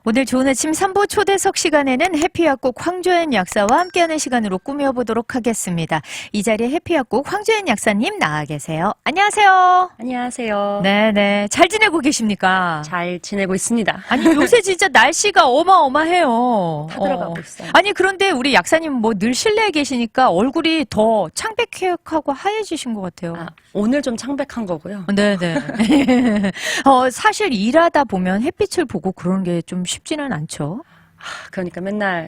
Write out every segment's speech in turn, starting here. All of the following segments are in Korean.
오늘 좋은 아침 3부 초대석 시간에는 해피약국 황조연 약사와 함께하는 시간으로 꾸며보도록 하겠습니다. 이 자리에 해피약국 황조연 약사님 나와 계세요. 안녕하세요. 안녕하세요. 네네. 잘 지내고 계십니까? 잘 지내고 있습니다. 아니 요새 진짜 날씨가 어마어마해요. 다 들어가고 있어요. 아니 그런데 우리 약사님 뭐 늘 실내에 계시니까 얼굴이 더 창백하고 하얘지신 것 같아요. 오늘 좀 창백한 거고요. 네네. 사실 일하다 보면 햇빛을 보고 그런 게 좀 쉽지는 않죠. 그러니까 맨날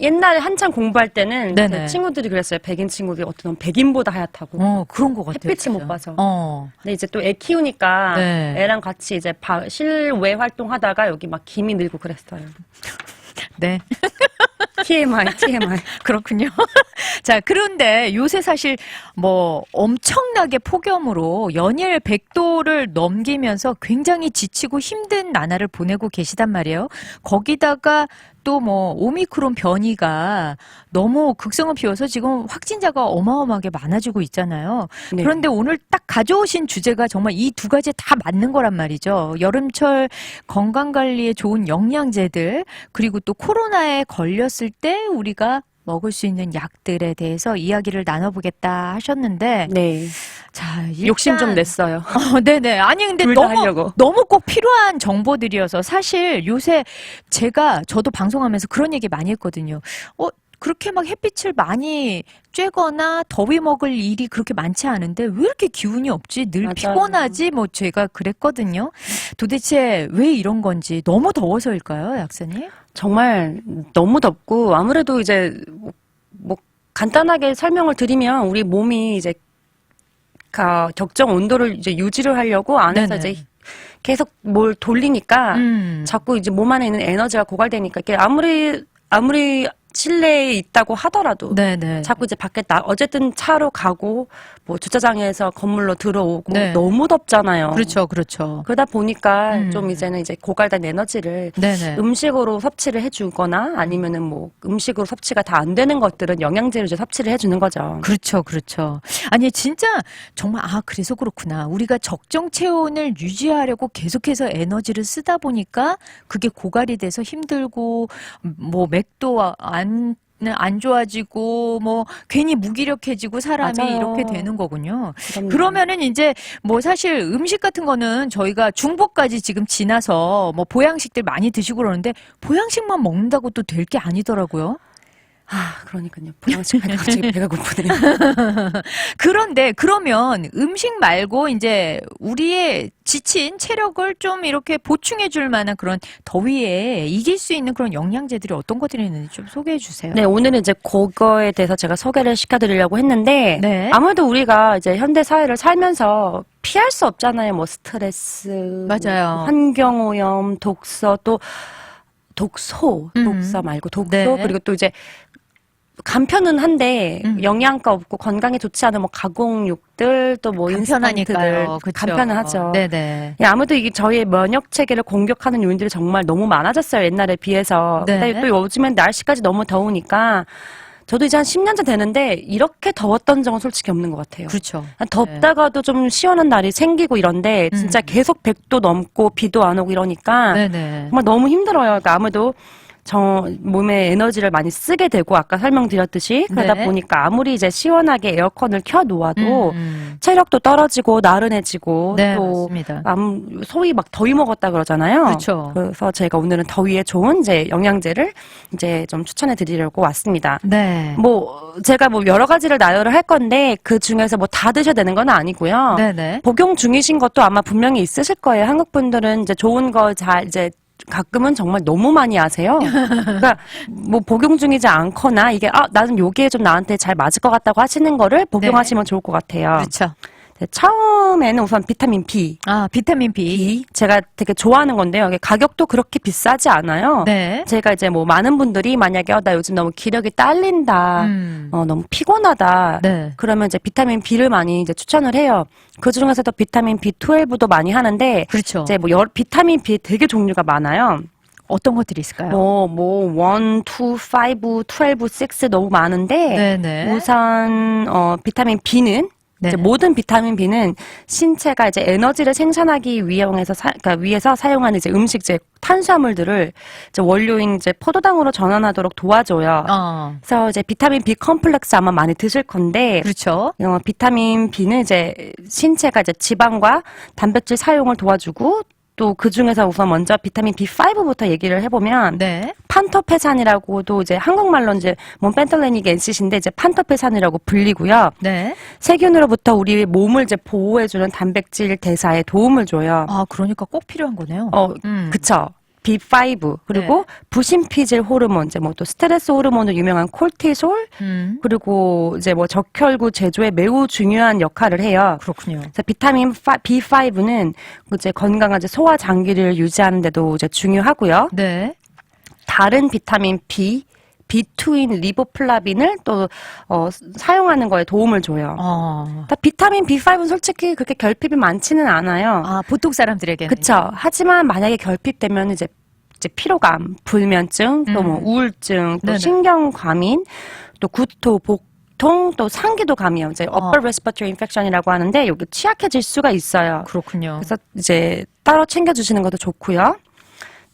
옛날에 한창 공부할 때는 네네. 그 친구들이 그랬어요. 백인 친구들이 어떤 놈 백인보다 하얗다고. 그런 것 같아요. 햇빛을 진짜. 못 봐서. 어. 근데 이제 또 애 키우니까 네. 애랑 같이 이제 실외 활동하다가 여기 막 김이 늘고 그랬어요. 네. TMI. 그렇군요. 자, 그런데 요새 사실 뭐 엄청나게 폭염으로 연일 100도를 넘기면서 굉장히 지치고 힘든 나날을 보내고 계시단 말이에요. 거기다가 또 뭐 오미크론 변이가 너무 극성을 피워서 지금 확진자가 어마어마하게 많아지고 있잖아요. 네. 그런데 오늘 딱 가져오신 주제가 정말 이 두 가지 다 맞는 거란 말이죠. 여름철 건강관리에 좋은 영양제들, 그리고 또 코로나에 걸렸을 때 우리가 먹을 수 있는 약들에 대해서 이야기를 나눠보겠다 하셨는데, 네. 자, 일단, 욕심 좀 냈어요. 네네. 아니, 근데 둘다 하려고. 너무 꼭 필요한 정보들이어서 사실 요새 저도 방송하면서 그런 얘기 많이 했거든요. 그렇게 막 햇빛을 많이 쬐거나 더위 먹을 일이 그렇게 많지 않은데 왜 이렇게 기운이 없지? 늘 맞아요. 피곤하지? 뭐 제가 그랬거든요. 도대체 왜 이런 건지 너무 더워서일까요, 약사님? 정말 너무 덥고 아무래도 이제 뭐 간단하게 설명을 드리면 우리 몸이 이제 적정 온도를 이제 유지를 하려고 안에서 네네. 이제 계속 뭘 돌리니까 자꾸 이제 몸 안에 있는 에너지가 고갈되니까 이게 아무리 실내에 있다고 하더라도 네네. 자꾸 이제 밖에 어쨌든 차로 가고 뭐 주차장에서 건물로 들어오고 네. 너무 덥잖아요. 그렇죠. 그러다 보니까 좀 이제는 이제 고갈된 에너지를 네네. 음식으로 섭취를 해주거나 아니면은 뭐 음식으로 섭취가 다 안 되는 것들은 영양제로 이제 섭취를 해주는 거죠. 그렇죠. 아니, 진짜, 정말, 그래서 그렇구나. 우리가 적정 체온을 유지하려고 계속해서 에너지를 쓰다 보니까 그게 고갈이 돼서 힘들고, 뭐, 맥도 안 좋아지고, 뭐, 괜히 무기력해지고 사람이 맞아요. 이렇게 되는 거군요. 그럼요. 그러면은 이제, 뭐, 사실 음식 같은 거는 저희가 중복까지 지금 지나서 뭐, 보양식들 많이 드시고 그러는데, 보양식만 먹는다고 또 될 게 아니더라고요. 그러니까요. 보양식 하니까 갑자기 배가 고프네요. 그런데 그러면 음식 말고 이제 우리의 지친 체력을 좀 이렇게 보충해 줄 만한 그런 더위에 이길 수 있는 그런 영양제들이 어떤 것들이 있는지 좀 소개해 주세요. 네, 오늘은 이제 그거에 대해서 제가 소개를 시켜드리려고 했는데 네. 아무래도 우리가 이제 현대 사회를 살면서 피할 수 없잖아요. 뭐 스트레스, 맞아요. 뭐 환경오염, 독서 말고 독소 네. 그리고 또 이제 간편은 한데 영양가 없고 건강에 좋지 않은 뭐 가공육들 또 뭐 인스턴트들 간편하니까요. 그쵸. 간편은 하죠. 네네. 예, 아무래도 이게 저희의 면역 체계를 공격하는 요인들이 정말 너무 많아졌어요. 옛날에 비해서. 네. 근데 또 요즘엔 날씨까지 너무 더우니까 저도 이제 한 10년 전 되는데 이렇게 더웠던 적은 솔직히 없는 것 같아요. 그렇죠. 덥다가도 좀 시원한 날이 생기고 이런데 진짜 계속 100도 넘고 비도 안 오고 이러니까 네네. 정말 너무 힘들어요. 그러니까 아무래도 몸에 에너지를 많이 쓰게 되고 아까 설명드렸듯이 그러다 네. 보니까 아무리 이제 시원하게 에어컨을 켜놓아도 체력도 떨어지고 나른해지고 네, 또 맞습니다. 소위 막 더위 먹었다 그러잖아요. 그렇죠. 그래서 제가 오늘은 더위에 좋은 이제 영양제를 이제 좀 추천해 드리려고 왔습니다. 네. 뭐 제가 뭐 여러 가지를 나열을 할 건데 그 중에서 뭐 다 드셔야 되는 건 아니고요. 네네. 복용 중이신 것도 아마 분명히 있으실 거예요. 한국 분들은 이제 좋은 거 잘 이제 가끔은 정말 너무 많이 아세요. 그러니까 뭐 복용 중이지 않거나 이게 나는 요게 좀 나한테 잘 맞을 것 같다고 하시는 거를 복용하시면 좋을 것 같아요. 그렇죠. 네, 처음에는 우선 비타민 B. 비타민 B. 제가 되게 좋아하는 건데요. 이게 가격도 그렇게 비싸지 않아요. 네. 제가 이제 뭐 많은 분들이 만약에 나 요즘 너무 기력이 딸린다, 너무 피곤하다. 네. 그러면 이제 비타민 B를 많이 이제 추천을 해요. 그 중에서도 비타민 B12도 많이 하는데 그렇죠. 이제 뭐 비타민 B 되게 종류가 많아요. 어떤 것들이 있을까요? 1, 2, 5, 12, 6 너무 많은데 네네. 우선 비타민 B는 네네. 이제 모든 비타민 B는 신체가 이제 에너지를 생산하기 그러니까 위해서 사용하는 이제 음식제 탄수화물들을 이제 원료인 이제 포도당으로 전환하도록 도와줘요. 그래서 이제 비타민 B 컴플렉스 아마 많이 드실 건데, 그렇죠. 비타민 B는 이제 신체가 이제 지방과 단백질 사용을 도와주고, 또 그 중에서 우선 먼저 비타민 B5부터 얘기를 해보면, 네. 판토페산이라고도 이제 한국말로 이제 몬펜탈레닉 앤시드인데 이제 판토페산이라고 불리고요. 네. 세균으로부터 우리 몸을 이제 보호해주는 단백질 대사에 도움을 줘요. 아, 그러니까 꼭 필요한 거네요. 그쵸. B5 그리고 네. 부신피질 호르몬 이제 뭐 또 스트레스 호르몬으로 유명한 콜티솔 그리고 이제 뭐 적혈구 제조에 매우 중요한 역할을 해요. 그렇군요. 그래서 비타민 B5는 이제 건강한 이제 소화 장기를 유지하는 데도 이제 중요하고요. 네. 다른 비타민 B2인 리보플라빈을 또 사용하는 거에 도움을 줘요. 그러니까 비타민 B5는 솔직히 그렇게 결핍이 많지는 않아요. 아, 보통 사람들에게는. 그쵸. 하지만 만약에 결핍되면 이제 피로감, 불면증, 또 뭐 우울증, 또 네네. 신경과민, 또 구토, 복통, 또 상기도 감염, 이제 upper respiratory infection이라고 하는데 여기 취약해질 수가 있어요. 그렇군요. 그래서 이제 따로 챙겨주시는 것도 좋고요.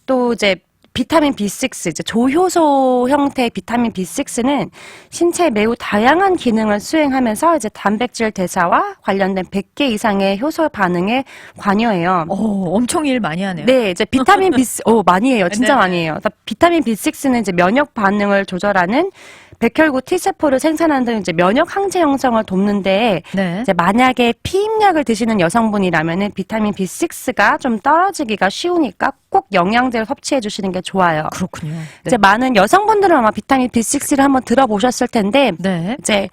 또 이제 비타민 B6, 이제 조효소 형태의 비타민 B6는 신체에 매우 다양한 기능을 수행하면서 이제 단백질 대사와 관련된 100개 이상의 효소 반응에 관여해요. 엄청 일 많이 하네요. 네, 이제 비타민 B6, 많이 해요. 진짜 네. 많이 해요. 그러니까 비타민 B6는 이제 면역 반응을 조절하는 백혈구 T세포를 생산하는 등 이제 면역 항체 형성을 돕는데 네. 이제 만약에 피임약을 드시는 여성분이라면은 비타민 B6가 좀 떨어지기가 쉬우니까 꼭 영양제를 섭취해 주시는 게 좋아요. 그렇군요. 이제 많은 여성분들은 아마 비타민 B6를 한번 들어보셨을 텐데 네. 이제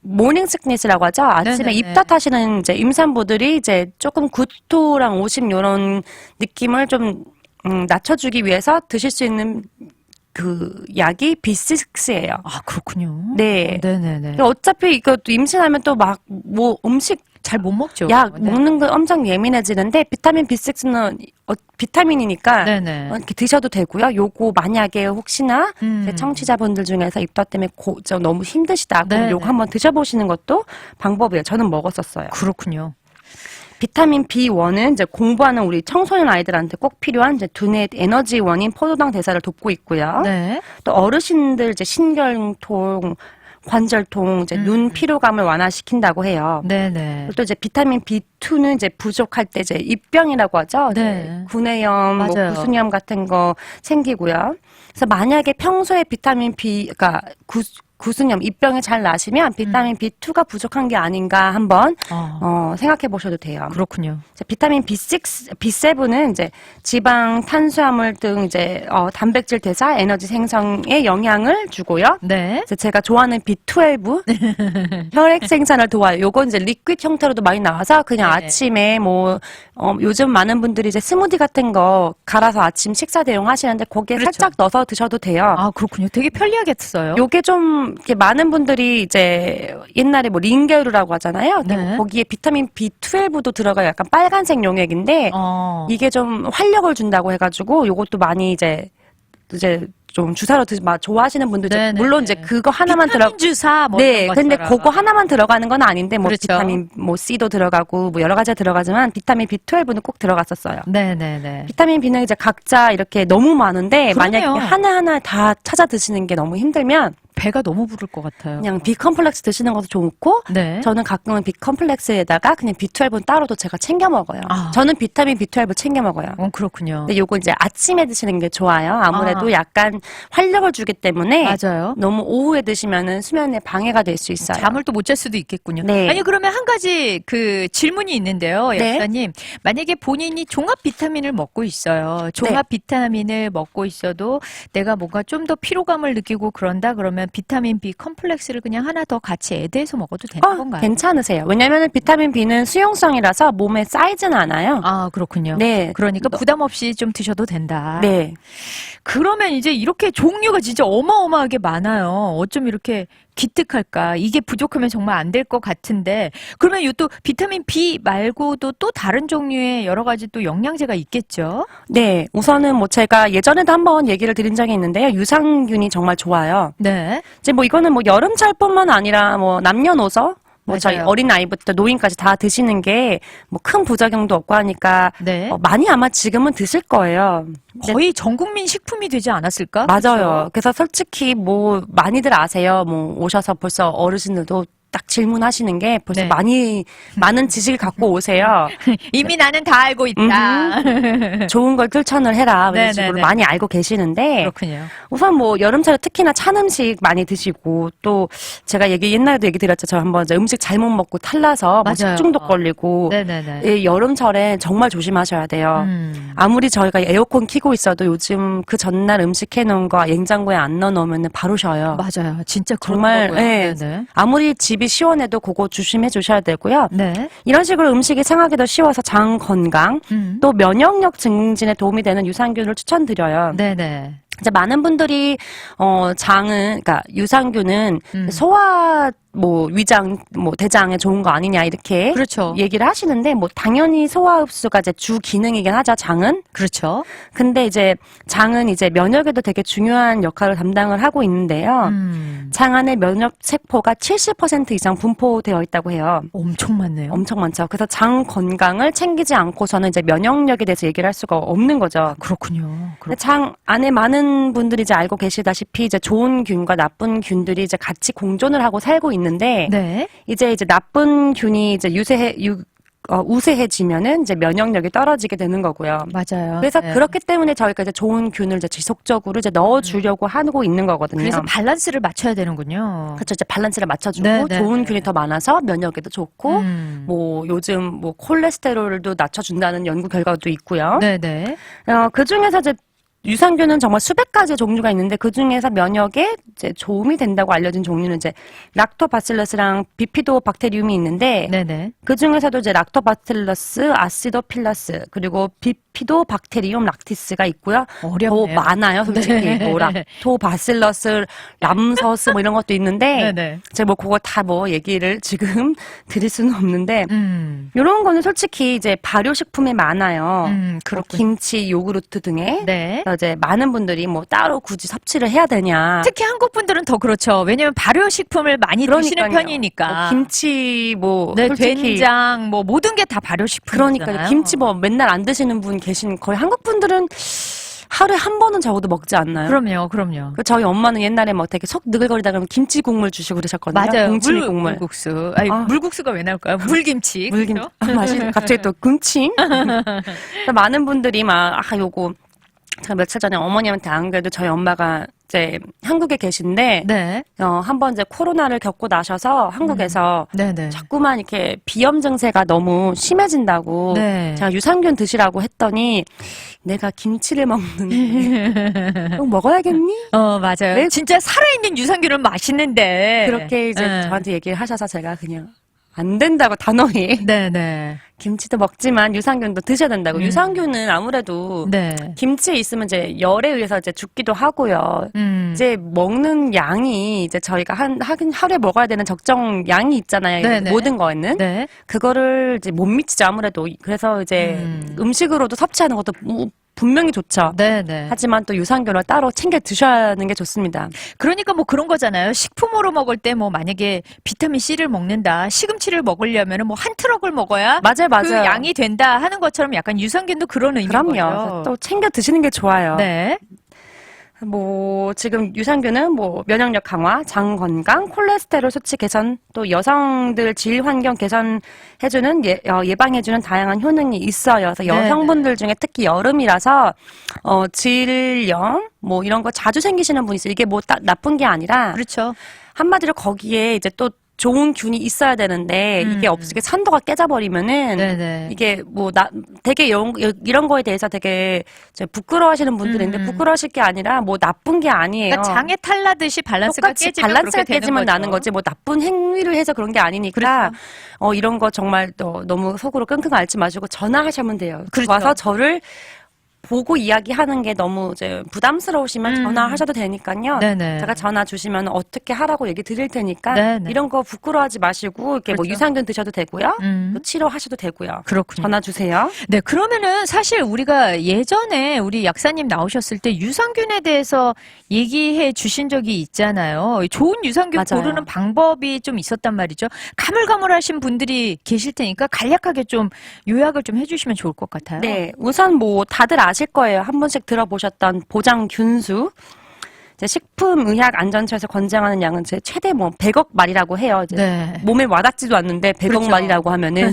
모닝 시크니스라고 하죠. 아침에 네네네. 입덧하시는 이제 임산부들이 이제 조금 구토랑 오심 이런 느낌을 좀 낮춰주기 위해서 드실 수 있는 그 약이 B6예요. 아, 그렇군요. 네. 네네네. 어차피 이거 임신하면 또 막 뭐 음식 잘 못 먹죠. 약 네. 먹는 거 엄청 예민해지는데 비타민 B6는 비타민이니까 네네. 이렇게 드셔도 되고요. 요거 만약에 혹시나 제 청취자분들 중에서 입덧 때문에 너무 힘드시다. 그럼 네네. 요거 한번 드셔보시는 것도 방법이에요. 저는 먹었었어요. 그렇군요. 비타민 B1은 이제 공부하는 우리 청소년 아이들한테 꼭 필요한 이제 두뇌 에너지원인 포도당 대사를 돕고 있고요. 네. 또 어르신들 이제 신경통, 관절통, 이제 눈 피로감을 완화시킨다고 해요. 네네. 또 이제 비타민 B2는 이제 부족할 때 이제 입병이라고 하죠. 네. 구내염, 뭐 맞아요. 구순염 같은 거 생기고요. 그래서 만약에 평소에 비타민 B, 그러니까 구순염, 입병이 잘 나시면 비타민 B2가 부족한 게 아닌가 한번 생각해 보셔도 돼요. 그렇군요. 이제 비타민 B7은 이제 지방, 탄수화물 등 이제 단백질 대사, 에너지 생성에 영향을 주고요. 네. 이제 제가 좋아하는 B12 혈액 생산을 도와요. 요건 이제 리퀴드 형태로도 많이 나와서 그냥 네. 아침에 뭐 요즘 많은 분들이 이제 스무디 같은 거 갈아서 아침 식사 대용하시는데 거기에 그렇죠. 살짝 넣어서 드셔도 돼요. 아, 그렇군요. 되게 편리하겠어요. 요게 좀 이렇게 많은 분들이 이제 옛날에 뭐 링게르라고 하잖아요. 네. 거기에 비타민 B12도 들어가요. 약간 빨간색 용액인데 이게 좀 활력을 준다고 해가지고 요것도 많이 이제 좀 주사로 좋아하시는 분들 이제 네네네. 물론 이제 그거 하나만 비타민 주사 뭐 네, 이런 근데 것처럼. 그거 하나만 들어가는 건 아닌데 뭐 그렇죠. 비타민 뭐 C도 들어가고 뭐 여러 가지가 들어가지만 비타민 B12는 꼭 들어갔었어요. 네네네. 비타민 B는 이제 각자 이렇게 너무 많은데 그러네요. 만약에 하나하나 다 찾아 드시는 게 너무 힘들면 배가 너무 부를 것 같아요. 그냥 B 컴플렉스 드시는 것도 좋고 네. 저는 가끔은 B 컴플렉스에다가 그냥 B12는 따로도 제가 챙겨 먹어요. 아. 저는 비타민 B12 챙겨 먹어요. 그렇군요. 근데 요거 이제 아침에 드시는 게 좋아요. 아무래도 약간 활력을 주기 때문에 맞아요. 너무 오후에 드시면은 수면에 방해가 될 수 있어요. 잠을 또 못 잘 수도 있겠군요. 네. 아니 그러면 한 가지 그 질문이 있는데요, 네. 약사님. 만약에 본인이 종합 비타민을 먹고 있어요. 종합 비타민을 먹고 있어도 내가 뭔가 좀 더 피로감을 느끼고 그런다 그러면 비타민 B 컴플렉스를 그냥 하나 더 같이 애드해서 먹어도 되는 건가요? 괜찮으세요. 왜냐면은 비타민 B는 수용성이라서 몸에 쌓이진 않아요. 아, 그렇군요. 네. 그러니까 부담 없이 좀 드셔도 된다. 네. 그러면 이제 이렇게 종류가 진짜 어마어마하게 많아요. 어쩜 이렇게 기특할까? 이게 부족하면 정말 안 될 것 같은데. 그러면 이 또 비타민 B 말고도 또 다른 종류의 여러 가지 또 영양제가 있겠죠? 네. 우선은 뭐 제가 예전에도 한번 얘기를 드린 적이 있는데요. 유산균이 정말 좋아요. 네. 이제 뭐 이거는 뭐 여름철뿐만 아니라 뭐 남녀노소 뭐 저희 맞아요. 어린 아이부터 노인까지 다 드시는 게 뭐 큰 부작용도 없고 하니까 네. 많이 아마 지금은 드실 거예요. 거의 전 국민 식품이 되지 않았을까? 맞아요. 그래서 솔직히 뭐 많이들 아세요. 뭐 오셔서 벌써 어르신들도 딱 질문하시는 게 벌써 네. 많은 지식을 갖고 오세요. 이미 나는 다 알고 있다. 좋은 걸 실천을 해라. 이런 식으로 네네네. 많이 알고 계시는데 그렇군요. 우선 뭐 여름철에 특히나 찬 음식 많이 드시고 또 제가 옛날에도 얘기 드렸죠. 저 한번 이제 음식 잘못 먹고 탈나서 뭐 맞아요. 식중독 걸리고 네네네. 이 여름철에 정말 조심하셔야 돼요. 아무리 저희가 에어컨 켜고 있어도 요즘 그 전날 음식 해놓은 거 냉장고에 안 넣어놓으면 바로 셔요. 맞아요. 진짜 그런 정말 거고요. 예. 네네. 아무리 집이 시원해도 그거 조심해 주셔야 되고요. 네. 이런 식으로 음식이 상하기도 쉬워서 장 건강 또 면역력 증진에 도움이 되는 유산균을 추천드려요. 네네. 이제 많은 분들이 그러니까 유산균은 소화 뭐 위장 뭐 대장에 좋은 거 아니냐 이렇게 그렇죠. 얘기를 하시는데 뭐 당연히 소화 흡수가 이제 주 기능이긴 하죠, 장은. 그렇죠. 근데 이제 장은 이제 면역에도 되게 중요한 역할을 담당을 하고 있는데요. 장 안에 면역 세포가 70% 이상 분포되어 있다고 해요. 엄청 많네요. 엄청 많죠. 그래서 장 건강을 챙기지 않고서는 이제 면역력에 대해서 얘기를 할 수가 없는 거죠. 그렇군요. 근데 장 안에 많은 분들이 이제 알고 계시다시피 이제 좋은 균과 나쁜 균들이 이제 같이 공존을 하고 살고 있는데 네. 이제 나쁜 균이 이제 우세해지면은 이제 면역력이 떨어지게 되는 거고요. 맞아요. 그래서 네. 그렇기 때문에 저희가 이제 좋은 균을 이제 지속적으로 이제 넣어주려고 하고 있는 거거든요. 그래서 밸런스를 맞춰야 되는군요. 그렇죠. 이제 밸런스를 맞춰주고 네, 네, 좋은 네. 균이 더 많아서 면역에도 좋고 뭐 요즘 뭐 콜레스테롤도 낮춰준다는 연구 결과도 있고요. 네네. 그 중에서 이제 유산균은 정말 수백 가지의 종류가 있는데 그 중에서 면역에 이제 도움이 된다고 알려진 종류는 이제 락토바실러스랑 비피도박테리움이 있는데 네네. 그 중에서도 이제 락토바실러스, 아시도필러스 그리고 비피도박테리움 락티스가 있고요. 어렵네요. 더 많아요, 솔직히. 뭐 락토바실러스, 람서스 뭐 이런 것도 있는데 네네. 제가 뭐 그거 다 뭐 얘기를 지금 드릴 수는 없는데 이런 거는 솔직히 이제 발효식품에 많아요. 뭐 그렇군요. 김치, 요구르트 등에. 네. 그래서 이제 많은 분들이 뭐 따로 굳이 섭취를 해야 되냐. 특히 한국 분들은 더 그렇죠. 왜냐면 발효식품을 많이 드시는 그러니까요. 편이니까. 김치 뭐 네, 솔직히 된장 뭐 모든 게 다 발효식품이잖아요. 그러니까 김치 뭐 맨날 안 드시는 분 계신 거의 한국 분들은 하루에 한 번은 적어도 먹지 않나요? 그럼요. 그 저희 엄마는 옛날에 뭐 되게 속 느글거리다 그러면 김치 국물 주시고 그러셨거든요. 맞아요. 동치미 국물. 물국수. 아니, 아. 물국수가 왜 나올까요? 물김치. 물김 그렇죠? 맛이 갑자기 또 군침. 많은 분들이 막 요거 제가 며칠 전에 어머니한테 안 그래도 저희 엄마가 이제 한국에 계신데 네. 한번 이제 코로나를 겪고 나셔서 한국에서 네네. 자꾸만 이렇게 비염 증세가 너무 심해진다고 네. 제가 유산균 드시라고 했더니 내가 김치를 먹는데 꼭 먹어야겠니? 맞아요. 네. 진짜 살아있는 유산균은 맛있는데. 그렇게 이제 네. 저한테 얘기를 하셔서 제가 그냥 안 된다고 단호히 네네. 김치도 먹지만 유산균도 드셔야 된다고. 유산균은 아무래도 네. 김치에 있으면 이제 열에 의해서 이제 죽기도 하고요. 이제 먹는 양이 이제 저희가 하긴 하루에 먹어야 되는 적정 양이 있잖아요. 네네. 모든 거에는. 네. 그거를 이제 못 미치죠, 아무래도. 그래서 이제 음식으로도 섭취하는 것도 분명히 좋죠. 네네. 하지만 또 유산균을 따로 챙겨 드셔야 하는 게 좋습니다. 그러니까 뭐 그런 거잖아요. 식품으로 먹을 때 뭐 만약에 비타민 C를 먹는다. 시금치를 먹으려면 뭐 한 트럭을 먹어야 맞아요. 그 양이 된다 하는 것처럼 약간 유산균도 그런 의미인 그럼요. 거예요. 또 챙겨 드시는 게 좋아요. 네. 뭐 지금 유산균은 뭐 면역력 강화, 장 건강, 콜레스테롤 수치 개선, 또 여성들 질 환경 개선해주는 예방해주는 다양한 효능이 있어요. 그래서 네네. 여성분들 중에 특히 여름이라서 질염 뭐 이런 거 자주 생기시는 분이 있어요. 이게 뭐 나쁜 게 아니라 그렇죠. 한마디로 거기에 이제 또 좋은 균이 있어야 되는데 이게 없게 산도가 깨져버리면은 네네. 이게 뭐 되게 이런 거에 대해서 되게 이제 부끄러워하시는 분들이 있는데 부끄러우실 게 아니라 뭐 나쁜 게 아니에요. 그러니까 장에 탈나듯이 밸런스가 똑같이 깨지면 밸런스가 그렇게 되는 깨지면 거죠. 나는 거지 뭐 나쁜 행위를 해서 그런 게 아니니까 이런 거 정말 너무 속으로 끙끙 앓지 마시고 전화하시면 돼요. 그렇죠. 와서 저를 보고 이야기하는 게 너무 이제 부담스러우시면 전화하셔도 되니까요. 네네. 제가 전화 주시면 어떻게 하라고 얘기 드릴 테니까 네네. 이런 거 부끄러워하지 마시고 이렇게 뭐 그렇죠. 유산균 드셔도 되고요. 음. 또 치료하셔도 되고요. 그렇군요. 전화 주세요. 네, 그러면은 사실 우리가 예전에 우리 약사님 나오셨을 때 유산균에 대해서 얘기해 주신 적이 있잖아요. 좋은 유산균 맞아요. 고르는 방법이 좀 있었단 말이죠. 가물가물하신 분들이 계실 테니까 간략하게 좀 요약을 좀 해주시면 좋을 것 같아요. 네, 우선 뭐 다들 아실 거예요. 한 번씩 들어보셨던 보장균수. 이제 식품의약안전처에서 권장하는 양은 이제 최대 뭐 100억 마리라고 해요. 이제 네. 몸에 와닿지도 않는데 100억 그렇죠. 마리라고 하면은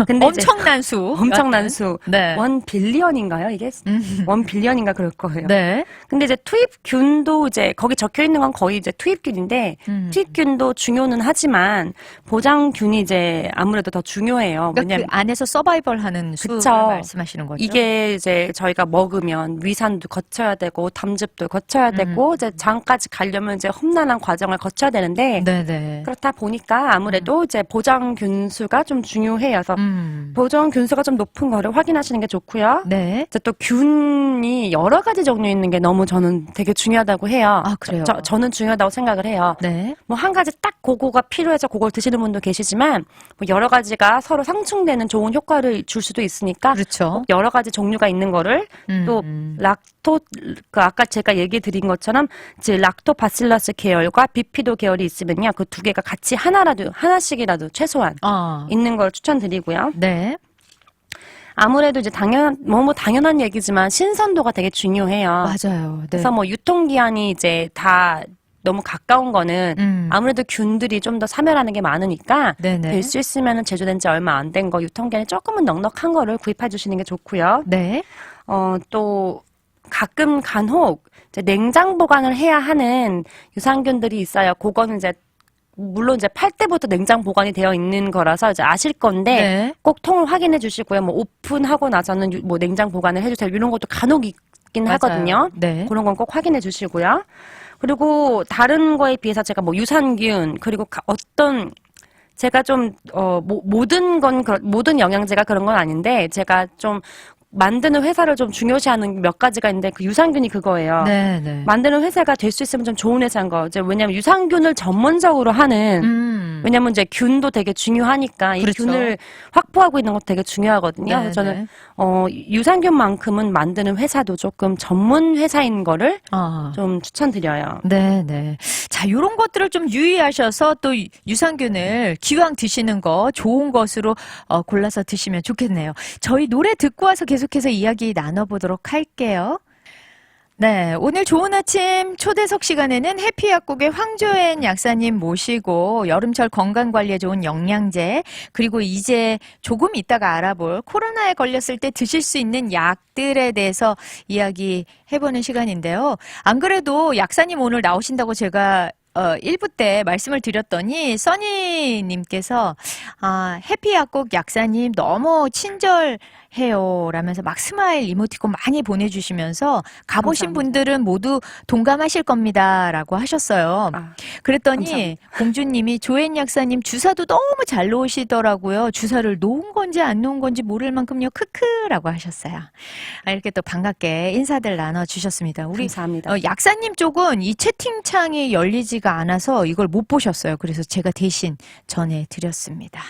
근데 엄청난 수. 엄청난 수. 네. 1빌리언인가요? 이게 1빌리언인가 그럴 거예요. 네. 근데 이제 투입균도 이제 거기 적혀 있는 건 거의 이제 투입균인데 투입균도 중요는 하지만 보장균이 이제 아무래도 더 중요해요. 그러니까 왜냐면 그 안에서 서바이벌 하는 수를 그쵸. 말씀하시는 거죠. 이게 이제 저희가 먹으면 위산도 거쳐야 되고 담즙도 거쳐야 되고 이제 장까지 가려면 이제 험난한 과정을 거쳐야 되는데 네네. 그렇다 보니까 아무래도 이제 보장균수가 좀 중요해요. 그래서 보장균수가 좀 높은 거를 확인하시는 게 좋고요. 네. 이제 또 균이 여러 가지 종류 있는 게 너무 저는 되게 중요하다고 해요. 아, 그래요? 저는 중요하다고 생각을 해요. 네. 뭐 한 가지 딱 그거가 필요해서 그걸 드시는 분도 계시지만 뭐 여러 가지가 서로 상충되는 좋은 효과를 줄 수도 있으니까 그렇죠. 꼭 여러 가지 종류가 있는 거를 또 락토 그 아까 제가 얘기 드린 것처럼 이제 락토바실러스 계열과 비피도 계열이 있으면요 그 두 개가 같이 하나씩이라도 최소한 있는 걸 추천드리고요. 네. 아무래도 이제 당연한 얘기지만 신선도가 되게 중요해요. 맞아요. 네. 그래서 뭐 유통기한이 이제 다 너무 가까운 거는 아무래도 균들이 좀 더 사멸하는 게 많으니까 네네. 될 수 있으면 제조된 지 얼마 안 된 거 유통기한이 조금은 넉넉한 거를 구입해 주시는 게 좋고요. 네. 또 가끔 간혹 이제 냉장 보관을 해야 하는 유산균들이 있어요. 그거는 이제 물론 이제 팔 때부터 냉장 보관이 되어 있는 거라서 이제 아실 건데 네. 꼭 통을 확인해 주시고요. 뭐 오픈하고 나서는 뭐 냉장 보관을 해주세요. 이런 것도 간혹 있긴 맞아요. 하거든요. 네. 그런 건 꼭 확인해 주시고요. 그리고 다른 거에 비해서 제가 뭐 유산균 그리고 어떤 제가 좀 모든 영양제가 그런 건 아닌데 제가 좀 만드는 회사를 좀 중요시하는 몇 가지가 있는데 그 유산균이 그거예요. 네, 네. 만드는 회사가 될 수 있으면 좀 좋은 회사인 거. 이제 왜냐면 유산균을 전문적으로 하는 왜냐면 이제 균도 되게 중요하니까 이 그렇죠. 균을 확보하고 있는 것도 되게 중요하거든요. 네, 그래서 저는 유산균만큼은 만드는 회사도 조금 전문 회사인 거를 좀 추천드려요. 네, 네. 자, 요런 것들을 좀 유의하셔서 또 유산균을 기왕 드시는 거 좋은 것으로 골라서 드시면 좋겠네요. 저희 노래 듣고 와서 계속해서 이야기 나눠보도록 할게요. 네, 오늘 좋은 아침 초대석 시간에는 해피약국의 황조엔 약사님 모시고 여름철 건강관리에 좋은 영양제 그리고 이제 조금 이따가 알아볼 코로나에 걸렸을 때 드실 수 있는 약들에 대해서 이야기해보는 시간인데요. 안 그래도 약사님 오늘 나오신다고 제가 1부 때 말씀을 드렸더니 써니님께서 해피약국 약사님 너무 친절해요 라면서 막 스마일 이모티콘 많이 보내주시면서 가보신 감사합니다. 분들은 모두 동감하실 겁니다 라고 하셨어요. 그랬더니 감사합니다. 공주님이 조엔 약사님 주사도 너무 잘 놓으시더라고요. 주사를 놓은 건지 안 놓은 건지 모를 만큼요 크크라고 하셨어요. 이렇게 또 반갑게 인사들 나눠주셨습니다. 우리 감사합니다. 약사님 쪽은 이 채팅창이 열리지가 않아서 이걸 못 보셨어요. 그래서 제가 대신 전해드렸습니다.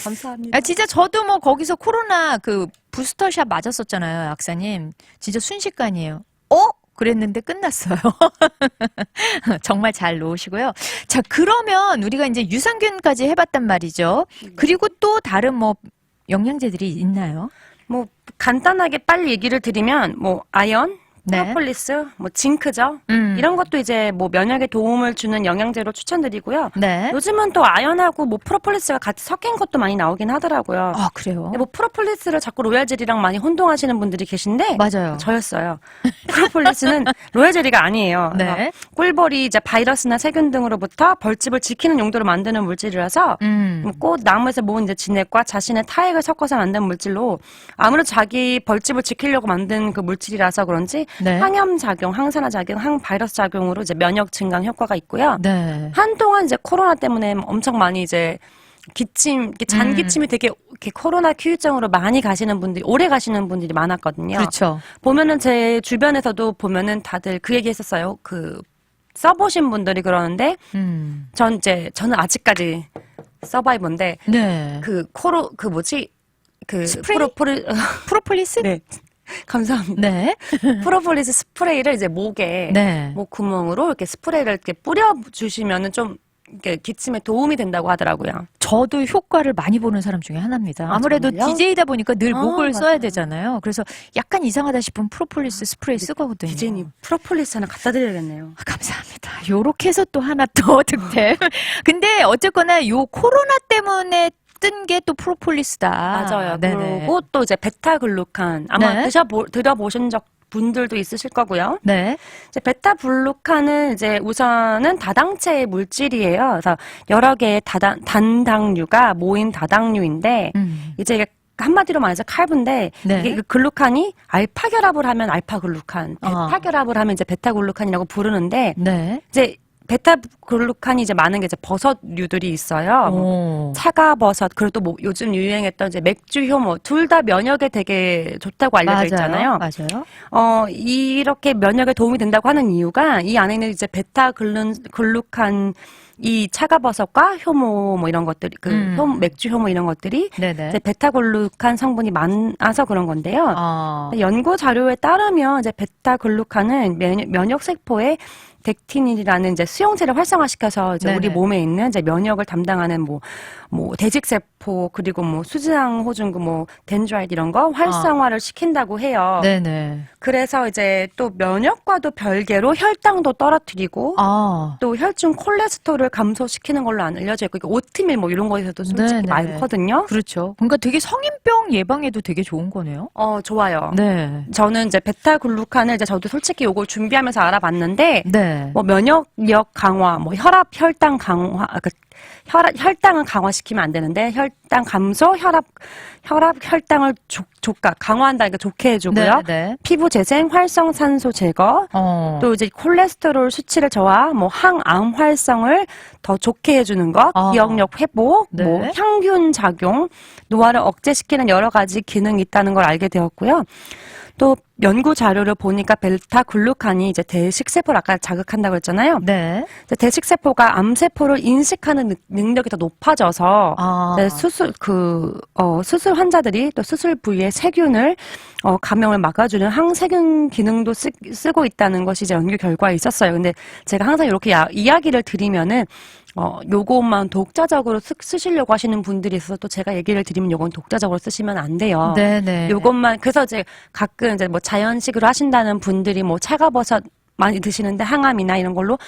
감사합니다. 진짜 저도 뭐 거기서 코로나 그 부스터샷 맞았었잖아요, 약사님. 진짜 순식간이에요. 그랬는데 끝났어요. 정말 잘 놓으시고요. 자, 그러면 우리가 이제 유산균까지 해봤단 말이죠. 그리고 또 다른 뭐 영양제들이 있나요? 뭐 간단하게 빨리 얘기를 드리면 뭐 아연, 네. 프로폴리스, 뭐 징크죠. 이런 것도 이제 뭐 면역에 도움을 주는 영양제로 추천드리고요. 네. 요즘은 또 아연하고 뭐 프로폴리스가 같이 섞인 것도 많이 나오긴 하더라고요. 그래요? 근데 뭐 프로폴리스를 자꾸 로얄젤리랑 많이 혼동하시는 분들이 계신데 맞아요. 저였어요. 프로폴리스는 로얄젤리가 아니에요. 네. 꿀벌이 이제 바이러스나 세균 등으로부터 벌집을 지키는 용도로 만드는 물질이라서 꽃 나무에서 모은 이제 진액과 자신의 타액을 섞어서 만든 물질로 아무래도 자기 벌집을 지키려고 만든 그 물질이라서 그런지 네. 항염 작용, 항산화 작용, 항바이러스 작용으로 이제 면역 증강 효과가 있고요. 네. 한동안 이제 코로나 때문에 엄청 많이 이제 기침, 이렇게 잔기침이 되게 이렇게 코로나 후유증으로 많이 가시는 분들이, 오래 가시는 분들이 많았거든요. 그렇죠. 보면은 제 주변에서도 보면은 다들 그 얘기 했었어요. 써보신 분들이 그러는데, 저는 아직까지 서바이버인데, 네. 스프레이? 프로폴리스? 네. 감사합니다. 네. 프로폴리스 스프레이를 이제 목에, 네. 목 구멍으로 이렇게 스프레이를 이렇게 뿌려주시면은 좀, 이렇게 기침에 도움이 된다고 하더라고요. 저도 효과를 많이 보는 사람 중에 하나입니다. 아, 아무래도 정말요? DJ다 보니까 늘 목을 써야 맞아요. 되잖아요. 그래서 약간 이상하다 싶으면 프로폴리스 스프레이 쓰거든요. 디제이님 프로폴리스 하나 갖다 드려야겠네요. 아, 감사합니다. 요렇게 해서 또 하나 더 득템. 근데 어쨌거나 요 코로나 때문에 뜬 게 또 프로폴리스다. 맞아요. 네네. 그리고 또 이제 베타글루칸 아마 네. 드셔보신 적 분들도 있으실 거고요. 네. 이제 베타글루칸은 이제 우선은 다당체 물질이에요. 그래서 여러 개의 단당류가 모인 다당류인데 이제 이게 한마디로 말해서 칼분데 네. 이게 글루칸이 알파 결합을 하면 알파글루칸, 베타 결합을 하면 이제 베타글루칸이라고 부르는데 네. 이제 베타글루칸이 이제 많은 게 이제 버섯류들이 있어요. 오. 차가버섯 그리고 또 뭐 요즘 유행했던 이제 맥주 효모 둘 다 면역에 되게 좋다고 알려져 있잖아요. 맞아요. 이렇게 면역에 도움이 된다고 하는 이유가 이 안에 있는 이제 베타글루칸 이 차가버섯과 효모 뭐 이런 것들이 맥주 효모 이런 것들이 네네. 이제 베타글루칸 성분이 많아서 그런 건데요. 연구 자료에 따르면 이제 베타글루칸은 면역 세포에 덱틴이라는 이제 수용체를 활성화시켜서 이제 우리 네네. 몸에 있는 이제 면역을 담당하는 뭐 대직세포 그리고 뭐 수지장 호중구 뭐 덴드라이트 이런 거 활성화를 시킨다고 해요. 네네. 그래서 이제 또 면역과도 별개로 혈당도 떨어뜨리고 또 혈중 콜레스테롤을 감소시키는 걸로 알려져 있고 이게 오트밀 뭐 이런 거에서도 솔직히 네네. 많거든요. 그렇죠. 그러니까 되게 성인병 예방에도 되게 좋은 거네요. 좋아요. 네. 저는 이제 베타글루칸을 이제 저도 솔직히 요걸 준비하면서 알아봤는데 네. 뭐 면역력 강화, 뭐 혈당 강화, 혈당은 강화시키면 안 되는데 혈당 감소, 혈당을 강화한다니까 좋게 해주고요. 네. 피부 재생, 활성산소 제거, 또 이제 콜레스테롤 수치를 저하, 뭐 항암 활성을 더 좋게 해주는 것, 기억력 회복, 네. 뭐 향균 작용, 노화를 억제시키는 여러 가지 기능이 있다는 걸 알게 되었고요. 또 연구 자료를 보니까 베타글루칸이 이제 대식세포를 아까 자극한다고 했잖아요. 네. 대식세포가 암세포를 인식하는 능력이 더 높아져서 수술 환자들이 또 수술 부위에 세균을 감염을 막아주는 항세균 기능도 쓰고 있다는 것이 이제 연구 결과에 있었어요. 근데 제가 항상 이렇게 이야기를 드리면은 요것만 독자적으로 쓰시려고 하시는 분들이 있어서 또 제가 얘기를 드리면 요건 독자적으로 쓰시면 안 돼요. 네네. 요것만, 그래서 이제 가끔 이제 뭐 자연식으로 하신다는 분들이 뭐 차가버섯 많이 드시는데 항암이나 이런 걸로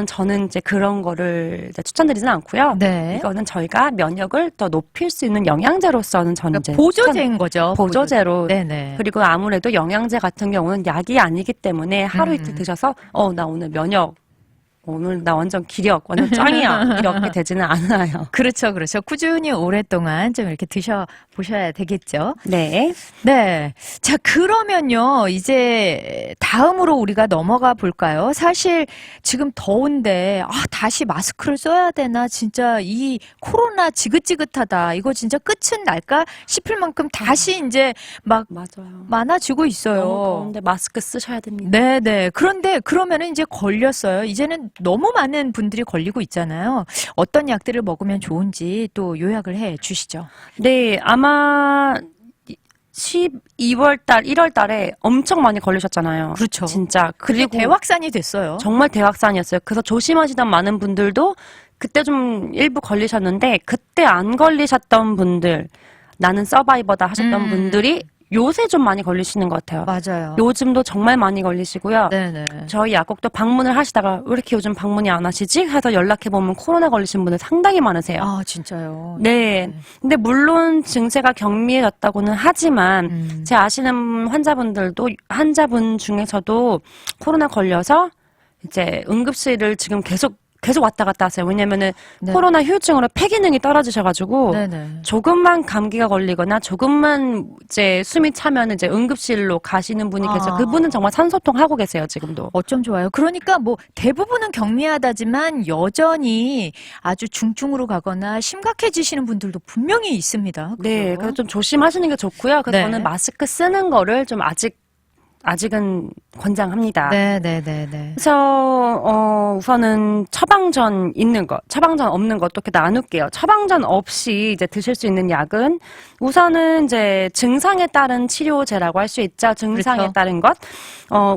저는 이제 그런 거를 이제 추천드리지는 않고요. 네. 이거는 저희가 면역을 더 높일 수 있는 영양제로서는 저는 그러니까 이제 보조제인 거죠. 보조제로. 네네. 그리고 아무래도 영양제 같은 경우는 약이 아니기 때문에 하루 이틀 드셔서 나 오늘 면역 오늘 나 완전 기력, 완전 짱이야. 이렇게 되지는 않아요. 그렇죠. 꾸준히 오랫동안 좀 이렇게 드셔보셔야 되겠죠. 네. 네. 자, 그러면요. 이제 다음으로 우리가 넘어가 볼까요? 사실 지금 더운데, 다시 마스크를 써야 되나? 진짜 이 코로나 지긋지긋하다. 이거 진짜 끝은 날까? 싶을 만큼 다시 이제 막 맞아요. 많아지고 있어요. 너무 더운데 마스크 쓰셔야 됩니다. 네네. 그런데 그러면은 이제 걸렸어요. 이제는 너무 많은 분들이 걸리고 있잖아요. 어떤 약들을 먹으면 좋은지 또 요약을 해 주시죠. 네, 아마 12월 달, 1월 달에 엄청 많이 걸리셨잖아요. 그렇죠. 진짜. 그리고 대확산이 됐어요. 정말 대확산이었어요. 그래서 조심하시던 많은 분들도 그때 좀 일부 걸리셨는데 그때 안 걸리셨던 분들, 나는 서바이버다 하셨던 분들이 요새 좀 많이 걸리시는 것 같아요. 맞아요. 요즘도 정말 많이 걸리시고요. 네네. 저희 약국도 방문을 하시다가 왜 이렇게 요즘 방문이 안 하시지? 해서 연락해보면 코로나 걸리신 분들 상당히 많으세요. 진짜요? 네. 근데 물론 증세가 경미해졌다고는 하지만 제 아시는 환자분 중에서도 코로나 걸려서 이제 응급실을 지금 계속 계속 왔다 갔다 하세요. 왜냐면은 네. 코로나 후유증으로 폐기능이 떨어지셔가지고 네네. 조금만 감기가 걸리거나 조금만 이제 숨이 차면 이제 응급실로 가시는 분이 계세요. 그분은 정말 산소통 하고 계세요, 지금도. 어쩜 좋아요. 그러니까 뭐 대부분은 경미하다지만 여전히 아주 중증으로 가거나 심각해지시는 분들도 분명히 있습니다. 그죠? 네, 그래서 좀 조심하시는 게 좋고요. 그래서 네. 저는 마스크 쓰는 거를 좀 아직은 권장합니다. 네네네네. 그래서 우선은 처방전 있는 것, 처방전 없는 것 어떻게 나눌게요. 처방전 없이 이제 드실 수 있는 약은 우선은 이제 증상에 따른 치료제라고 할 수 있죠. 증상에 그렇죠. 따른 것.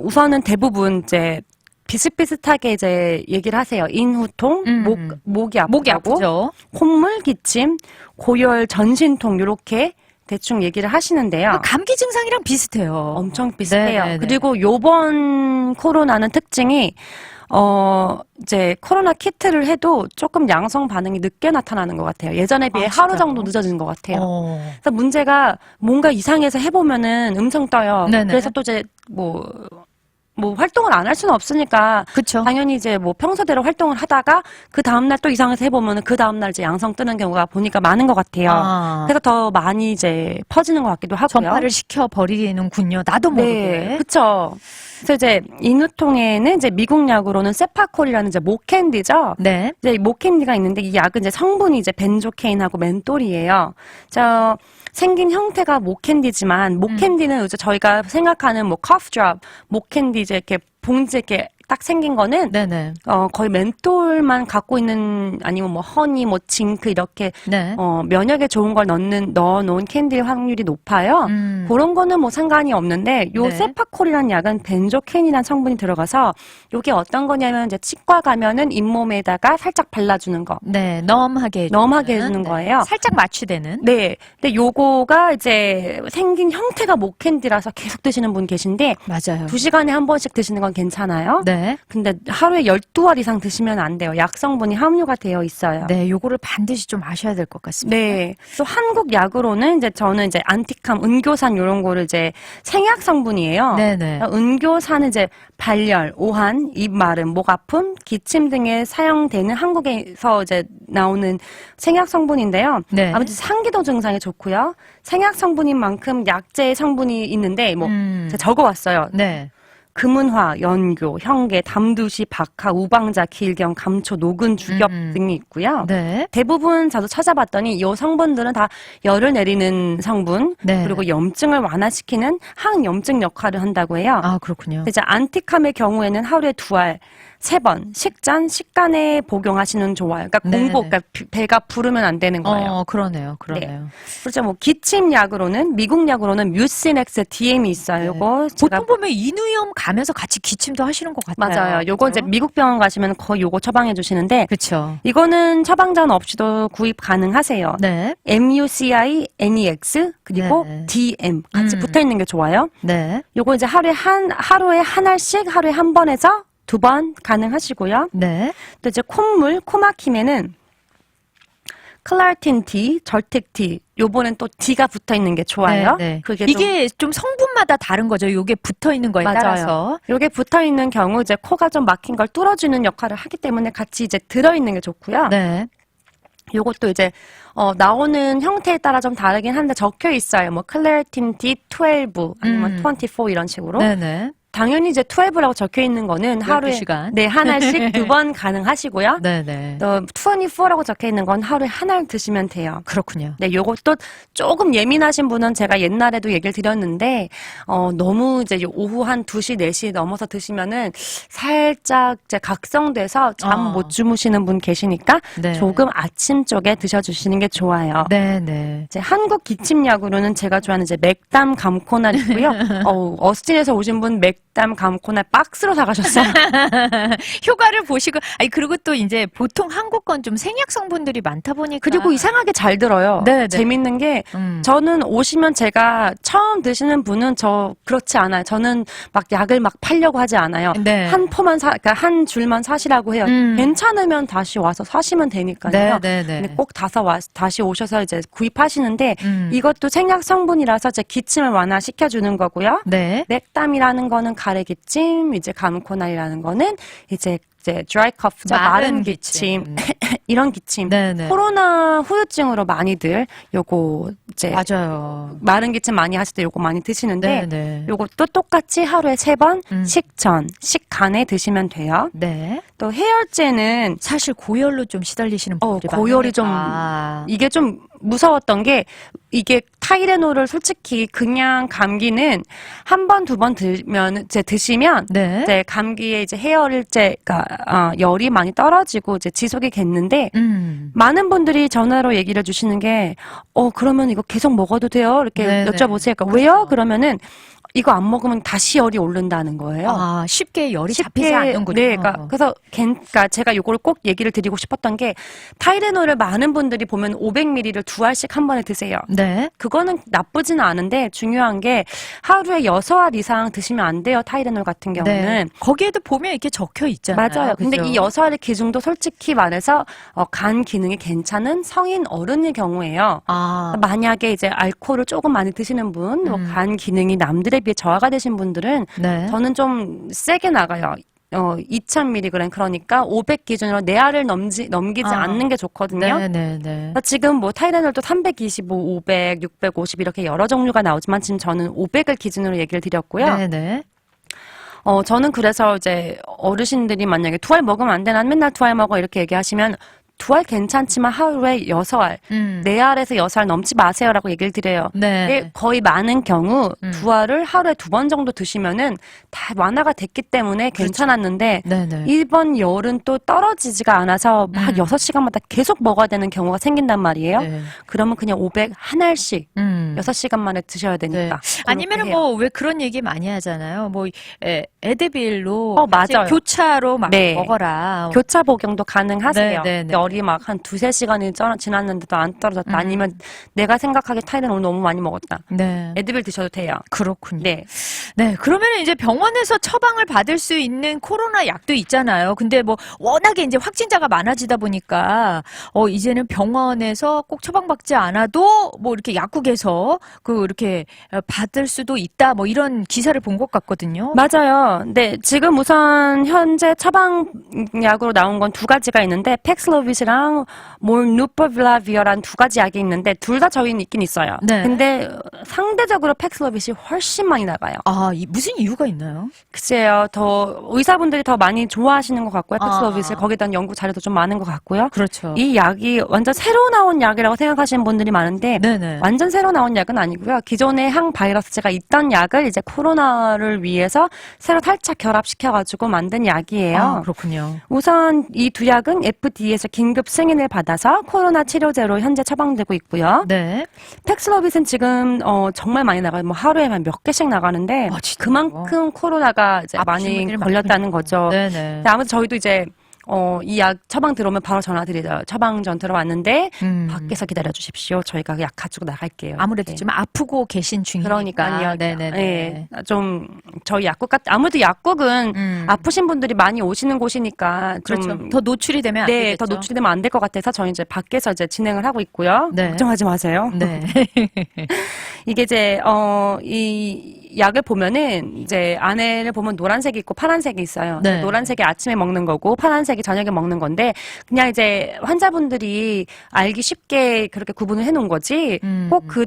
우선은 대부분 이제 비슷비슷하게 이제 얘기를 하세요. 인후통, 목이 아프고, 목이 아프죠. 콧물, 기침, 고열, 전신통 요렇게 대충 얘기를 하시는데요. 감기 증상이랑 비슷해요. 엄청 비슷해요. 네네네. 그리고 요번 코로나는 특징이 이제 코로나 키트를 해도 조금 양성 반응이 늦게 나타나는 것 같아요. 예전에 비해 하루 진짜요? 정도 늦어지는 것 같아요. 어. 그래서 문제가 뭔가 이상해서 해보면은 음성 떠요. 네네. 그래서 또 이제 뭐 활동을 안 할 수는 없으니까 그쵸. 당연히 이제 뭐 평소대로 활동을 하다가 그 다음날 또 이상해서 해보면은 그 다음날 이제 양성 뜨는 경우가 보니까 많은 것 같아요. 아. 그래서 더 많이 이제 퍼지는 것 같기도 하고요. 전파를 시켜 버리는군요. 나도 모르게. 네, 그쵸. 그래서 이제 인후통에는 이제 미국 약으로는 세파콜이라는 이제 목캔디죠. 네. 이제 목캔디가 있는데 이 약은 이제 성분이 이제 벤조케인하고 멘톨이에요. 생긴 형태가 목캔디지만 목캔디는 이제 저희가 생각하는 뭐 커프드롭, 목캔디 이제 이렇게 봉지 이렇게 딱 생긴 거는 네네. 거의 멘톨만 갖고 있는 아니면 뭐 허니, 뭐 징크 이렇게 네. 면역에 좋은 걸 넣어놓은 캔디일 확률이 높아요. 그런 거는 뭐 상관이 없는데 요 네. 세파콜이라는 약은 벤조케인이라는 성분이 들어가서 요게 어떤 거냐면 이제 치과 가면은 잇몸에다가 살짝 발라주는 거. 네. 넘하게 넘하게 해주는 거예요. 살짝 마취되는. 네. 근데 요거가 이제 생긴 형태가 목캔디라서 계속 드시는 분 계신데 맞아요. 2시간에 한 번씩 드시는 건 괜찮아요. 네. 근데 하루에 12알 이상 드시면 안 돼요. 약성분이 함유가 되어 있어요. 네. 요거를 반드시 좀 아셔야 될 것 같습니다. 네. 또 한국 약으로는 이제 저는 이제 안티캄, 은교산 이런 거를 이제 생약 성분이에요. 네네. 은교산은 이제 발열, 오한, 입 마름, 목 아픔, 기침 등에 사용되는 한국에서 이제 나오는 생약 성분인데요. 네. 아무튼 상기도 증상에 좋고요. 생약 성분인 만큼 약재 성분이 있는데 뭐 제가 적어왔어요. 네. 금은화, 연교, 형계, 담두시, 박하, 우방자, 길경, 감초, 녹은, 주겹 등이 있고요. 네. 대부분 저도 찾아봤더니 이 성분들은 다 열을 내리는 성분, 네. 그리고 염증을 완화시키는 항염증 역할을 한다고 해요. 아, 그렇군요. 이제 안티캄의 경우에는 하루에 2알, 3번 식전, 식간에 복용하시는 좋아요. 그러니까 네네네. 그러니까 배가 부르면 안 되는 거예요. 그러네요. 그렇죠. 뭐 기침 약으로는 미국 약으로는 뮤시넥스 DM이 있어요. 요거 제가 보통 보면 인후염 가면서 같이 기침도 하시는 것 같아요. 맞아요. 요거 이제 미국 병원 가시면 거의 요거 처방해 주시는데 그렇죠. 이거는 처방전 없이도 구입 가능하세요. 네. MUCINEX 그리고 네. DM 같이 붙어 있는 게 좋아요. 네. 요거 이제 하루에 한 알씩 하루에 한 번에서 2번 가능하시고요. 네. 또 이제 콧물, 코 막힘에는 클라르틴 D, 절택 D, 요번엔 또 D가 붙어 있는 게 좋아요. 네. 그게 이게 좀 성분마다 다른 거죠. 요게 붙어 있는 거에 맞아요. 따라서. 요게 붙어 있는 경우 이제 코가 좀 막힌 걸 뚫어주는 역할을 하기 때문에 같이 이제 들어 있는 게 좋고요. 네. 요것도 이제 나오는 형태에 따라 좀 다르긴 한데 적혀 있어요. 뭐 클라르틴 D12 아니면 24 이런 식으로. 네네. 당연히 이제 12라고 적혀 있는 거는 하루에 12시간. 네, 한 알씩 2번 가능하시고요. 네네. 또 24라고 적혀 있는 건 하루에 한 알 드시면 돼요. 그렇군요. 네, 요것도 조금 예민하신 분은 제가 옛날에도 얘기를 드렸는데 너무 이제 오후 한 2시, 4시 넘어서 드시면은 살짝 이제 각성돼서 잠 못 주무시는 분 계시니까 네. 조금 아침 쪽에 드셔주시는 게 좋아요. 네네. 이제 한국 기침약으로는 제가 좋아하는 이제 맥담 감코날 있고요. 어스틴에서 오신 분 맥담 감코날 박스로 사가셨어요. 효과를 보시고, 그리고 또 이제 보통 한국 건 좀 생약 성분들이 많다 보니까. 그리고 이상하게 잘 들어요. 네네. 재밌는 게 저는 오시면 제가 처음 드시는 분은 저 그렇지 않아요. 저는 막 약을 막 팔려고 하지 않아요. 네. 한 포만 그러니까 한 줄만 사시라고 해요. 괜찮으면 다시 와서 사시면 되니까요. 네네네. 근데 꼭 다시 오셔서 이제 구입하시는데 이것도 생약 성분이라서 이제 기침을 완화시켜 주는 거고요. 네. 맥담이라는 거는 가래기침, 이제 감코날이라는 거는 이제 이제 dry cough죠. 마른 기침. 이런 기침. 네네. 코로나 후유증으로 많이들 요거 이제 맞아요. 마른 기침 많이 하실 때 요거 많이 드시는데 네네. 요것도 똑같이 하루에 3번 식전, 식간에 드시면 돼요. 네. 또 해열제는 사실 고열로 좀 시달리시는 분들이 고열이 좀 많으니까. 이게 좀 무서웠던 게 이게 타이레놀을 솔직히 그냥 감기는 한 번, 두 번 드시면 네. 이제 감기에 이제 해열제가 열이 많이 떨어지고 이제 지속이 됐는데 많은 분들이 전화로 얘기를 해주시는 게 그러면 이거 계속 먹어도 돼요? 이렇게 네네. 여쭤보세요. 그러니까 왜요? 그러면은 이거 안 먹으면 다시 열이 오른다는 거예요. 아, 쉽게 열이 잡히지 않는군요. 네, 그러니까 제가 이걸 꼭 얘기를 드리고 싶었던 게 타이레놀을 많은 분들이 보면 500ml를 2알씩 한 번에 드세요. 네. 그거는 나쁘지는 않은데 중요한 게 하루에 6알 이상 드시면 안 돼요. 타이레놀 같은 경우는. 네. 거기에도 보면 이렇게 적혀 있잖아요. 맞아요. 근데 그죠? 이 6알의 기준도 솔직히 말해서 간 기능이 괜찮은 성인 어른의 경우에요. 아, 만약에 이제 알코올을 조금 많이 드시는 분, 간 기능이 남들에 비해 저하가 되신 분들은 네. 저는 좀 세게 나가요. 2000mg 그러니까 500 기준으로 4알을 넘기지 않는 게 좋거든요. 네네네. 그러니까 지금 뭐 타이레놀도 325, 500, 650 이렇게 여러 종류가 나오지만 지금 저는 500을 기준으로 얘기를 드렸고요. 네네. 저는 그래서 이제 어르신들이 만약에 2알 먹으면 안 돼, 난 맨날 2알 먹어 이렇게 얘기하시면 2알 괜찮지만 하루에 6알, 4알에서 6알 넘지 마세요라고 얘기를 드려요. 네. 근데 거의 많은 경우 2알을 하루에 2번 정도 드시면은 다 완화가 됐기 때문에 괜찮았는데 네네. 이번 열은 또 떨어지지가 않아서 막 6시간마다 계속 먹어야 되는 경우가 생긴단 말이에요. 네. 그러면 그냥 500 한 알씩 6시간 만에 드셔야 네. 되니까. 아니면은 그렇게 해요. 뭐 왜 그런 얘기 많이 하잖아요. 뭐 에드빌로 이제 맞아요. 교차로 막 네. 먹어라. 교차 복용도 가능하세요. 네, 네, 네. 열이 막 한 2-3시간이 지났는데도 안 떨어졌다. 아니면 내가 생각하기에 타이레놀 너무 많이 먹었다. 네. 에드빌 드셔도 돼요. 그렇군요. 네. 네, 그러면 이제 병원에서 처방을 받을 수 있는 코로나 약도 있잖아요. 근데 뭐 워낙에 이제 확진자가 많아지다 보니까 이제는 병원에서 꼭 처방받지 않아도 뭐 이렇게 약국에서 이렇게 받을 수도 있다. 뭐 이런 기사를 본 것 같거든요. 맞아요. 네, 지금 우선 현재 처방약으로 나온 건 2가지가 있는데 팩슬로빗이랑 몰누피라비어라는 2가지 약이 있는데 둘 다 저희는 있긴 있어요. 네. 근데 상대적으로 팩슬로빗이 훨씬 많이 나가요. 아, 무슨 이유가 있나요? 글쎄요, 더 의사분들이 더 많이 좋아하시는 것 같고요. 팩슬로빗을 아. 거기에 대한 연구 자료도 좀 많은 것 같고요. 그렇죠. 이 약이 완전 새로 나온 약이라고 생각하시는 분들이 많은데 네네. 완전 새로 나온 약은 아니고요. 기존의 항바이러스제가 있던 약을 이제 코로나를 위해서 새로 살짝 결합시켜가지고 만든 약이에요. 아, 그렇군요. 우선 이 2약은 FDA에서 긴급 승인을 받아서 코로나 치료제로 현재 처방되고 있고요. 네. 팩슬로빗은 지금 정말 많이 나가요. 뭐 하루에 몇 개씩 나가는데 아, 진짜요? 그만큼 코로나가 이제 아프신 많이 분들이 걸렸다는 거죠. 네네. 근데 아무튼 저희도 이제 이 약 처방 들어오면 바로 전화드리죠. 처방전 들어왔는데 밖에서 기다려 주십시오. 저희가 약 가지고 나갈게요. 아무래도 네. 좀 아프고 계신 중이니까. 그러니까요. 네네네. 네, 좀 저희 약국 아무래도 약국은 아프신 분들이 많이 오시는 곳이니까 좀 그렇죠. 더 노출이 되면 안 네, 되겠죠. 더 노출되면 안 될 것 같아서 저희 이제 밖에서 이제 진행을 하고 있고요. 네. 걱정하지 마세요. 네. 이게 이제 이 약을 보면은 이제 안에를 보면 노란색이 있고 파란색이 있어요. 네. 노란색이 아침에 먹는 거고 파란색이 저녁에 먹는 건데 그냥 이제 환자분들이 알기 쉽게 그렇게 구분을 해놓은 거지. 꼭 그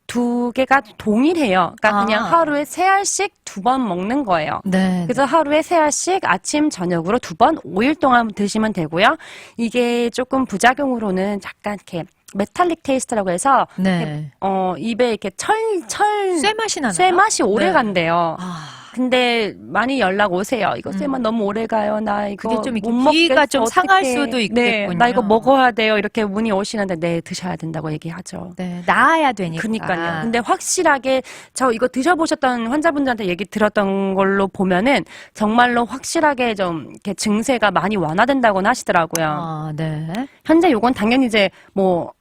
두 개가 동일해요. 그러니까 그냥 하루에 3알씩 2번 먹는 거예요. 네. 그래서 하루에 3알씩 아침, 저녁으로 2번 5일 동안 드시면 되고요. 이게 조금 부작용으로는 약간 이렇게 메탈릭 테이스트라고 해서 네. 입에 이렇게 쇠 맛이 나나요? 쇠 맛이 오래 네. 간대요. 아, 근데 많이 연락 오세요. 이거 쇠맛 너무 오래 가요. 나 이거 그게 좀 못 이렇게 귀가 먹겠어. 좀 상할 어떡해. 수도 있겠군요. 네, 나 이거 먹어야 돼요. 이렇게 문의 오시는데 네, 드셔야 된다고 얘기하죠. 네. 나아야 되니까. 그러니까요. 근데 확실하게 저 이거 드셔보셨던 환자분들한테 얘기 들었던 걸로 보면은 정말로 확실하게 좀 이렇게 증세가 많이 완화된다고는 하시더라고요. 아, 네. 현재 요건 당연히 이제 뭐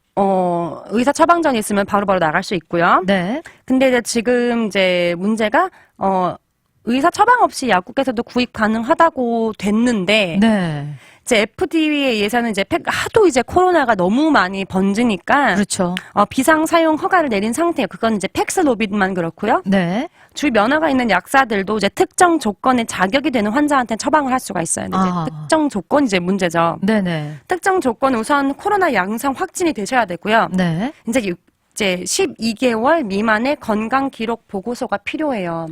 의사 처방전이 있으면 바로바로 나갈 수 있고요. 네. 근데 이제 지금 이제 문제가 의사 처방 없이 약국에서도 구입 가능하다고 됐는데 네. 이제 FDA에 의해서는 이제 하도 이제 코로나가 너무 많이 번지니까 그렇죠. 비상 사용 허가를 내린 상태예요. 그건 이제 팩스로빗만 그렇고요. 네. 주 면허가 있는 약사들도 이제 특정 조건에 자격이 되는 환자한테 처방을 할 수가 있어요. 근데 아. 이제 특정 조건이 이제 문제죠. 네네. 특정 조건은 우선 코로나 양성 확진이 되셔야 되고요. 네. 이제 12개월 미만의 건강 기록 보고서가 필요해요.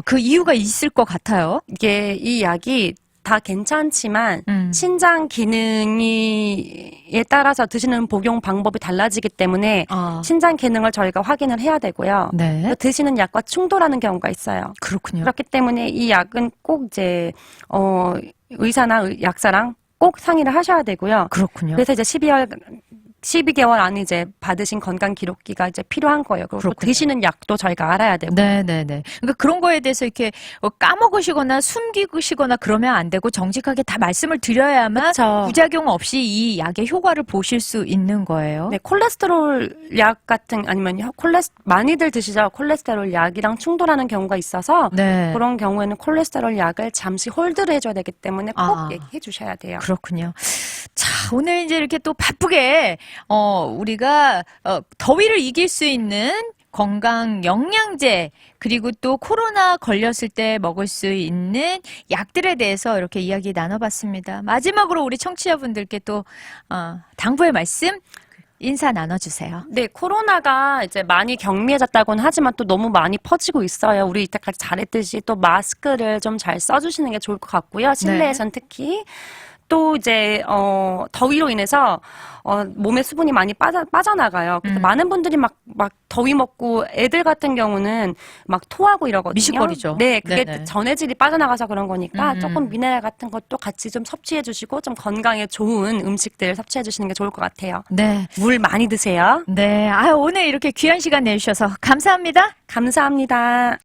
그 이유가 있을 것 같아요. 이게 이 약이 다 괜찮지만 신장 기능에 따라서 드시는 복용 방법이 달라지기 때문에 신장 기능을 저희가 확인을 해야 되고요. 네. 드시는 약과 충돌하는 경우가 있어요. 그렇군요. 그렇기 때문에 이 약은 꼭 이제 의사나 약사랑 꼭 상의를 하셔야 되고요. 그렇군요. 그래서 이제 12개월 안에 이제 받으신 건강 기록기가 이제 필요한 거예요. 그리고 그렇군요. 드시는 약도 저희가 알아야 되고. 네네네. 그러니까 그런 거에 대해서 이렇게 까먹으시거나 숨기시거나 그러면 안 되고 정직하게 다 말씀을 드려야만 그쵸. 부작용 없이 이 약의 효과를 보실 수 있는 거예요. 네, 콜레스테롤 약 같은 아니면 많이들 드시죠. 콜레스테롤 약이랑 충돌하는 경우가 있어서 네. 그런 경우에는 콜레스테롤 약을 잠시 홀드를 해줘야 되기 때문에 꼭 얘기해 주셔야 돼요. 그렇군요. 자, 오늘 이제 이렇게 또 바쁘게 우리가 더위를 이길 수 있는 건강 영양제 그리고 또 코로나 걸렸을 때 먹을 수 있는 약들에 대해서 이렇게 이야기 나눠봤습니다. 마지막으로 우리 청취자분들께 또 당부의 말씀 인사 나눠주세요. 네, 코로나가 이제 많이 경미해졌다고는 하지만 또 너무 많이 퍼지고 있어요. 우리 이때까지 잘했듯이 또 마스크를 좀 잘 써주시는 게 좋을 것 같고요. 실내에선 특히. 또 이제 더위로 인해서 몸에 수분이 많이 빠져나가요. 그래서 많은 분들이 막 더위 먹고 애들 같은 경우는 막 토하고 이러거든요. 미식거리죠. 네, 그게 네네. 전해질이 빠져나가서 그런 거니까 조금 미네랄 같은 것도 같이 좀 섭취해 주시고 좀 건강에 좋은 음식들 섭취해 주시는 게 좋을 것 같아요. 네. 물 많이 드세요. 네. 오늘 이렇게 귀한 시간 내주셔서 감사합니다. 감사합니다.